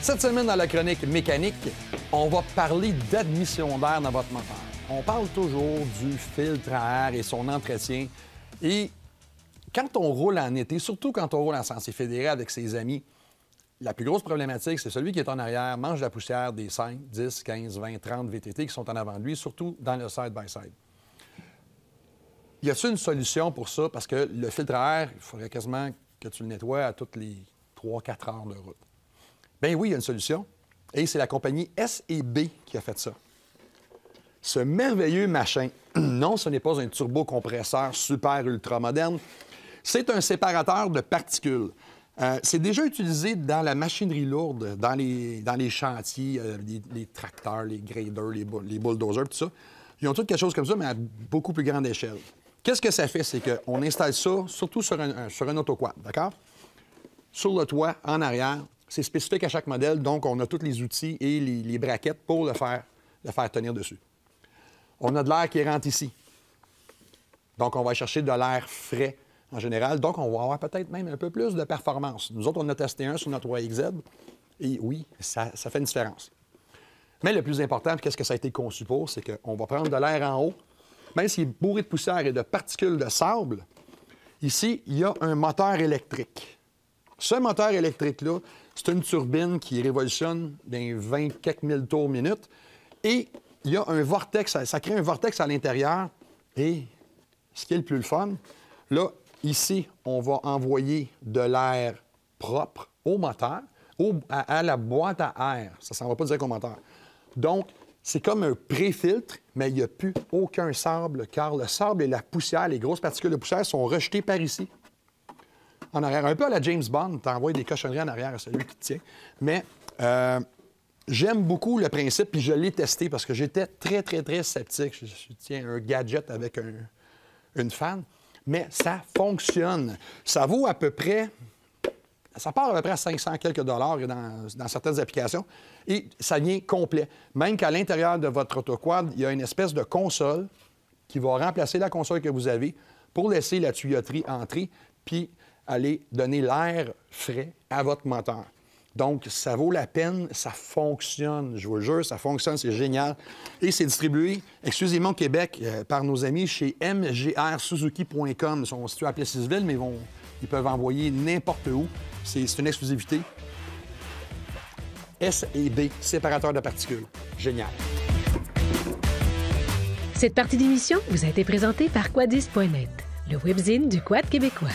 Cette semaine, dans la chronique mécanique, on va parler d'admission d'air dans votre moteur. On parle toujours du filtre à air et son entretien. Et quand on roule en été, surtout quand on roule en sentier fédéré avec ses amis, la plus grosse problématique, c'est celui qui est en arrière, mange la poussière des 5, 10, 15, 20, 30 VTT qui sont en avant de lui, surtout dans le side-by-side. Y a-t-il une solution pour ça? Parce que le filtre à air, il faudrait quasiment que tu le nettoies à toutes les 3-4 heures de route. Bien oui, il y a une solution. Et c'est la compagnie S&B qui a fait ça. Ce merveilleux machin, non, ce n'est pas un turbocompresseur super ultra moderne. C'est un séparateur de particules. C'est déjà utilisé dans la machinerie lourde, dans les chantiers, les tracteurs, les graders, les bulldozers, tout ça. Ils ont tous quelque chose comme ça, mais à beaucoup plus grande échelle. Qu'est-ce que ça fait? C'est qu'on installe ça surtout sur un autoquad, d'accord? Sur le toit, en arrière. C'est spécifique à chaque modèle, donc on a tous les outils et les braquettes pour le faire tenir dessus. On a de l'air qui rentre ici. Donc, on va chercher de l'air frais en général. Donc, on va avoir peut-être même un peu plus de performance. Nous autres, on a testé un sur notre YXZ. Et oui, ça fait une différence. Mais le plus important, qu'est-ce que ça a été conçu pour, c'est qu'on va prendre de l'air en haut. Même s'il est bourré de poussière et de particules de sable, ici, il y a un moteur électrique. Ce moteur électrique-là, c'est une turbine qui révolutionne dans 20 quelques mille tours minute. Et il y a un vortex, ça crée un vortex à l'intérieur. Et ce qui est le plus fun, là, ici, on va envoyer de l'air propre au moteur, à la boîte à air. Ça ne s'en va pas direct au moteur. Donc, c'est comme un pré-filtre, mais il n'y a plus aucun sable, car le sable et la poussière, les grosses particules de poussière, sont rejetées par ici. En arrière. Un peu à la James Bond, tu envoies des cochonneries en arrière à celui qui te tient. Mais j'aime beaucoup le principe, puis je l'ai testé parce que j'étais très, très, très sceptique. Je tiens un gadget avec une fan, mais ça fonctionne. Ça vaut à peu près... Ça part à peu près à 500 quelques dollars dans certaines applications, et ça vient complet. Même qu'à l'intérieur de votre autoquad, il y a une espèce de console qui va remplacer la console que vous avez pour laisser la tuyauterie entrer, puis aller donner l'air frais à votre moteur. Donc, ça vaut la peine, ça fonctionne, je vous le jure, ça fonctionne, c'est génial. Et c'est distribué exclusivement au Québec par nos amis chez mgrsuzuki.com. Ils sont situés à Plessisville, mais ils peuvent envoyer n'importe où. C'est une exclusivité. S&B, séparateur de particules. Génial. Cette partie d'émission vous a été présentée par Quadiste.net, le webzine du Quad québécois.